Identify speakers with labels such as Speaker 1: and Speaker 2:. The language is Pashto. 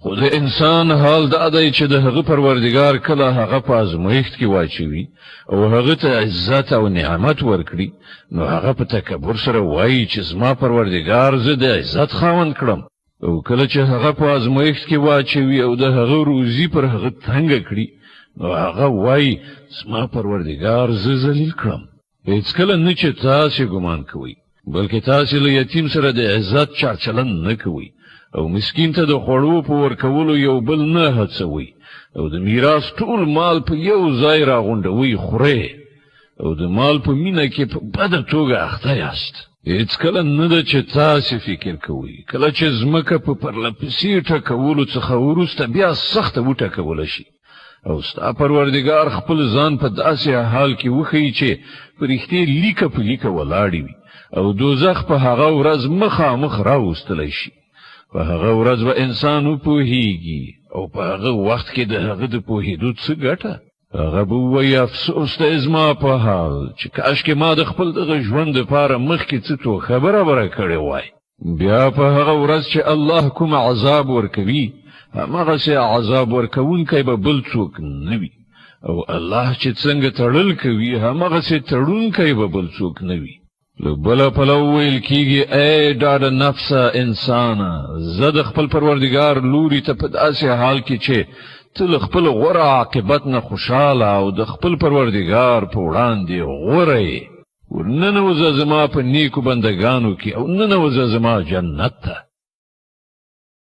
Speaker 1: خو د انسان حال دا دی چې د هغه پروردگار کله هغه په ازمایښت کې واچوي او هغه ته عزت او نعمت ورکړي نو هغه په تکبر سره وایي چې زما پروردگار زه د عزت خاوند کړم او کله چې هغه په ازمایښت کې واچوي او د هغه روزي پر هغه تنګ کړي نو هغه وایي زما پروردگار زه ذلیل کړم هیڅ کله نه چې تاسو ګمان کوئ بلکې تاسو له یتیم سره د عزت چلند نه کوئ او مسکین ته د خوړو په ورکولو یو بل نه هڅوي او د میراث ټول مال په یو ځای راغونډوي خوري او د مال په مینه کې په بده توګه اخته یاست هیڅ کله نه ده چې تاسو فکر کوئ کله چې زمکه په پرلپسې ټکولو څخه وروسته بیا سخته وټکول شي او ستا پروردگار خپل ځان په داسې حال کې وښیي چې پرښتې لیکه په لیکه ولاړې وي او دوزخ په هغه ورځ مخامخ راوستلی شي په هغه ورځ به انسان وپوهیږي او په هغه وخت کې د هغه د پوهېدو څه ګټه هغه به وایي افسوس دی زما په حال چې کاشکې ما د خپل دغه ژوند دپاره مخکې څه تو خبره کړې وای بیا په هغه ورځ چې الله کوم عذاب ورکوي هماغسې عذاب ورکوونکی به بل څوک نه وي او الله چې څنګه تړل کوي هماغسې تړونکی به بل څوک نه وي له بله پلو ویل کېږي ای ډاډه نفسه انسانه زه د خپل پروردګار لوري ته په داسې حال کې چې ته له خپل غوره عاقبت نه خوشحاله او د خپل پروردګار په وړاندې غوره یې ورننوځه زما په نیکو بندګانو کې او ننوځه زما جنت ته